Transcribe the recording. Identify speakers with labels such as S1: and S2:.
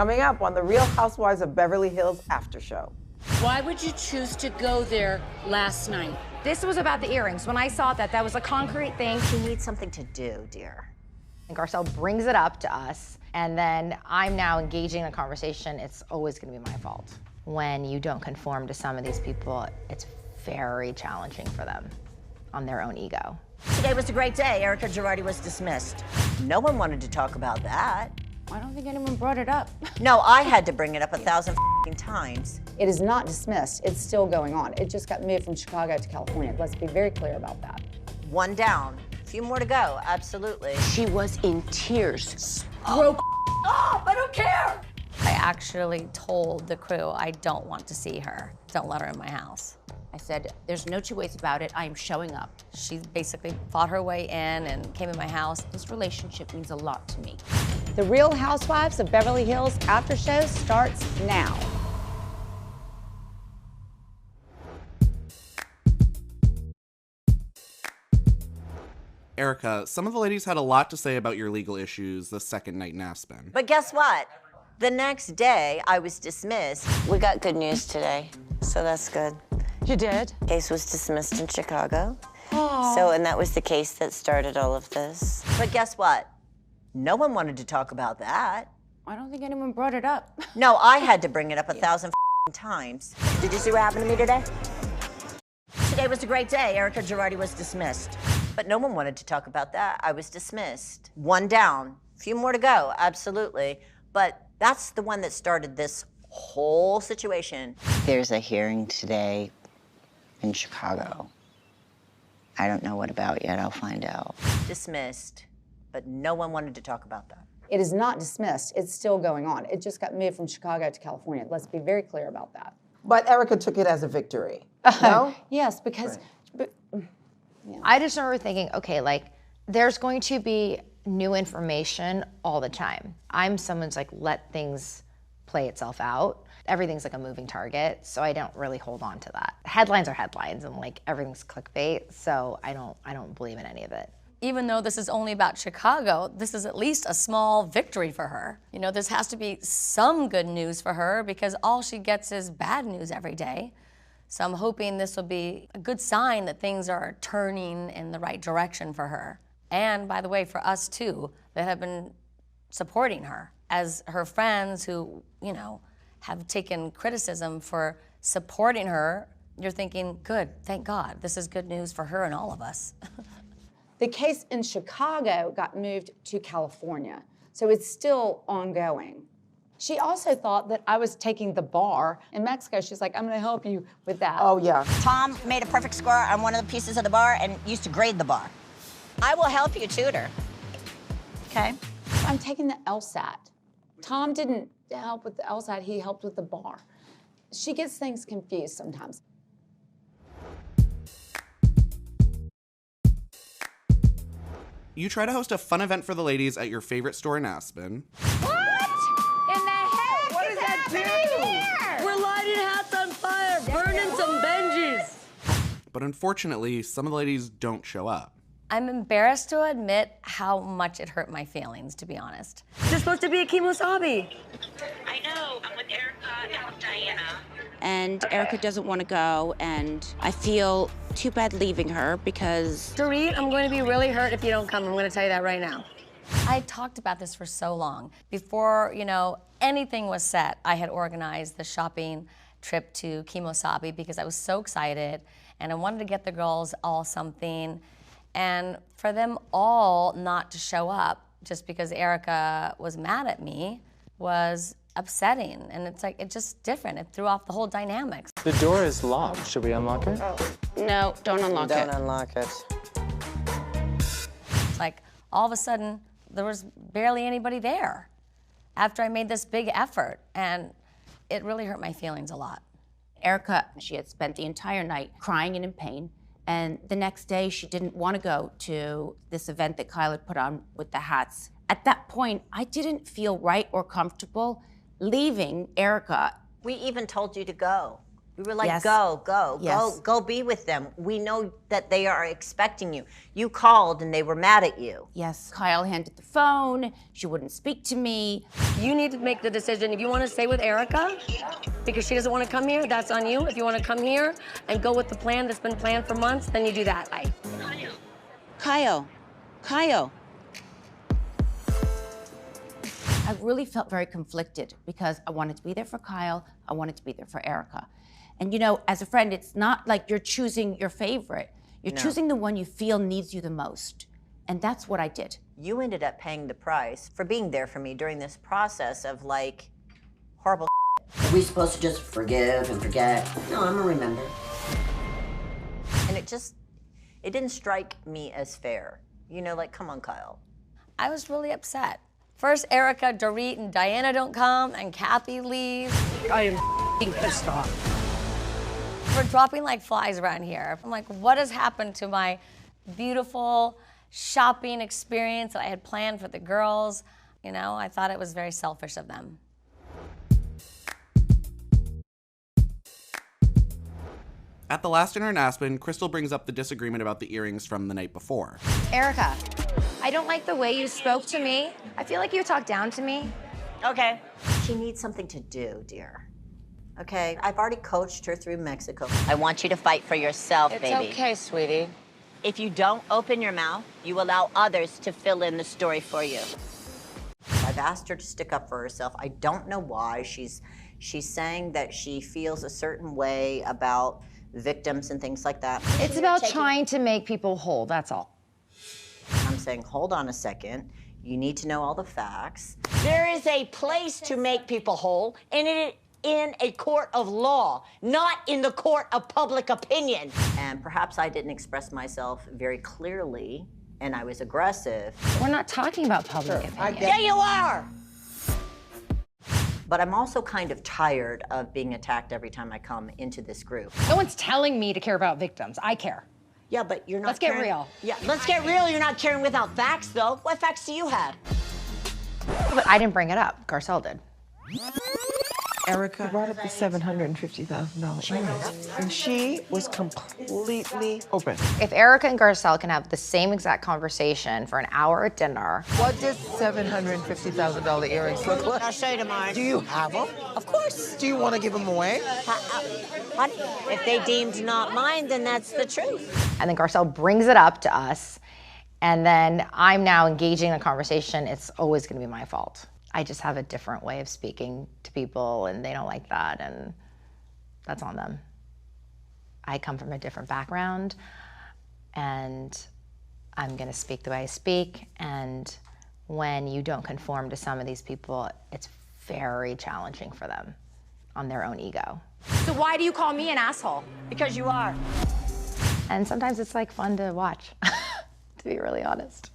S1: Coming up on the Real Housewives of Beverly Hills after show.
S2: Why would you choose to go there last night?
S3: This was about the earrings. When I saw that, that was a concrete thing.
S4: She needs something to do, dear.
S3: And Garcelle brings it up to us, and then I'm now engaging in a conversation. It's always gonna be my fault. When you don't conform to some of these people, it's very challenging for them on their own ego.
S4: Today was a great day. Erika Jayne was dismissed. No one wanted to talk about that.
S3: I don't think anyone brought it up.
S4: No, I had to bring it up 1,000 times.
S5: It is not dismissed. It's still going on. It just got moved from Chicago to California. Let's be very clear about that.
S4: One down. A few more to go, absolutely.
S2: She was in tears. Broke up, I don't care.
S6: I actually told the crew I don't want to see her. Don't let her in my house.
S3: I said, there's no two ways about it. I am showing up.
S6: She basically fought her way in and came in my house.
S3: This relationship means a lot to me.
S5: The Real Housewives of Beverly Hills after show starts now.
S7: Erika, some of the ladies had a lot to say about your legal issues the second night in Aspen.
S4: But guess what? The next day, I was dismissed. We got good news today, so that's good.
S5: You did?
S4: Case was dismissed in Chicago. And that was the case that started all of this. But guess what? No one wanted to talk about that.
S3: I don't think anyone brought it up.
S4: No, I had to bring it up 1,000 times. Did you see what happened to me today? Today was a great day. Erika Jayne was dismissed. But no one wanted to talk about that. I was dismissed. One down. A few more to go, absolutely. But that's the one that started this whole situation.
S8: There's a hearing today in Chicago. I don't know what about yet. I'll find out.
S4: Dismissed. But no one wanted to talk about that.
S5: It is not dismissed. It's still going on. It just got moved from Chicago to California. Let's be very clear about that.
S1: But Erika took it as a victory, no?
S5: Yes, because...
S3: I just remember thinking, okay, like, there's going to be new information all the time. I'm someone's like, let things play itself out. Everything's like a moving target, so I don't really hold on to that. Headlines are headlines, and like everything's clickbait, so I don't believe in any of it.
S6: Even though this is only about Chicago, this is at least a small victory for her. You know, this has to be some good news for her because all she gets is bad news every day. So I'm hoping this will be a good sign that things are turning in the right direction for her. And by the way, for us too, that have been supporting her as her friends who, you know, have taken criticism for supporting her. You're thinking, good, thank God. This is good news for her and all of us.
S5: The case in Chicago got moved to California, so it's still ongoing. She also thought that I was taking the bar in Mexico. She's like, I'm gonna help you with that.
S1: Oh, yeah.
S4: Tom made a perfect score on one of the pieces of the bar and used to grade the bar. I will help you tutor. Okay?
S5: I'm taking the LSAT. Tom didn't help with the LSAT, he helped with the bar. She gets things confused sometimes.
S7: You try to host a fun event for the ladies at your favorite store in Aspen.
S3: What in the heck
S1: What does that do?
S2: We're lighting hats on fire, burning some Benjis.
S7: But unfortunately, some of the ladies don't show up.
S6: I'm embarrassed to admit how much it hurt my feelings, to be honest.
S2: You're supposed to be at Kemosabe.
S9: I know. I'm with Erika and Diana.
S10: And Erika doesn't want to go, and I feel too bad leaving her because...
S2: Dorit, I'm going to be really hurt if you don't come. I'm going to tell you that right now.
S6: I talked about this for so long. Before, you know, anything was set, I had organized the shopping trip to Kemosabe because I was so excited, and I wanted to get the girls all something. And for them all not to show up just because Erika was mad at me was upsetting. And it's like, it's just different. It threw off the whole dynamics.
S11: The door is locked. Should we unlock it?
S10: No, don't unlock it.
S8: Don't unlock it.
S6: It's like, all of a sudden, there was barely anybody there after I made this big effort. And it really hurt my feelings a lot.
S10: Erika, she had spent the entire night crying and in pain. And the next day, she didn't want to go to this event that Kyle had put on with the hats. At that point, I didn't feel right or comfortable leaving Erika.
S4: We even told you to go. We were like,
S10: Yes.
S4: go be with them. We know that they are expecting you. You called and they were mad at you.
S10: Yes. Kyle handed the phone. She wouldn't speak to me.
S6: You need to make the decision. If you want to stay with Erika, because she doesn't want to come here, that's on you. If you want to come here and go with the plan that's been planned for months, then you do that.
S10: Kyle. I really felt very conflicted because I wanted to be there for Kyle. I wanted to be there for Erika. And you know, as a friend, it's not like you're choosing your favorite. You're choosing the one you feel needs you the most. And that's what I did.
S4: You ended up paying the price for being there for me during this process of like horrible.
S12: Are we supposed to just forgive and forget? No, I'm gonna remember.
S4: And it didn't strike me as fair. You know, like, come on, Kyle.
S6: I was really upset. First, Erika, Dorit, and Diana don't come, and Kathy leaves.
S2: I am pissed off.
S6: We're dropping like flies around here. I'm like, what has happened to my beautiful shopping experience that I had planned for the girls? You know, I thought it was very selfish of them.
S7: At the last dinner in Aspen, Crystal brings up the disagreement about the earrings from the night before.
S3: Erika, I don't like the way you spoke to me. I feel like you talked down to me.
S4: Okay. She needs something to do, dear. Okay, I've already coached her through Mexico. I want you to fight for yourself, baby.
S10: It's okay, sweetie.
S4: If you don't open your mouth, you allow others to fill in the story for you. I've asked her to stick up for herself. I don't know why. She's saying that she feels a certain way about victims and things like that.
S3: It's about trying to make people whole, that's all.
S4: I'm saying, hold on a second. You need to know all the facts.
S12: There is a place to make people whole, and it in a court of law, not in the court of public opinion.
S4: And perhaps I didn't express myself very clearly, and I was aggressive.
S3: We're not talking about public opinion.
S12: Yeah, you are!
S4: But I'm also kind of tired of being attacked every time I come into this group.
S3: No one's telling me to care about victims. I care.
S12: Yeah, but you're not
S3: Let's get
S12: caring.
S3: real.
S12: Yeah, let's get real. You're not caring without facts, though. What facts do you have?
S3: But I didn't bring it up. Garcelle did.
S13: Erika brought up the $750,000 earrings, and she was completely open.
S3: If Erika and Garcelle can have the same exact conversation for an hour at dinner.
S13: What does $750,000 earrings look like?
S12: I'll show you tomorrow.
S13: Do you have them?
S12: Of course.
S13: Do you want to give them away?
S12: Honey, if they deemed not mine, then that's the truth.
S3: And then Garcelle brings it up to us, and then I'm now engaging in a conversation. It's always going to be my fault. I just have a different way of speaking to people, and they don't like that, and that's on them. I come from a different background, and I'm gonna speak the way I speak, and when you don't conform to some of these people, it's very challenging for them on their own ego.
S2: So why do you call me an asshole?
S12: Because you are.
S3: And sometimes it's like fun to watch, to be really honest.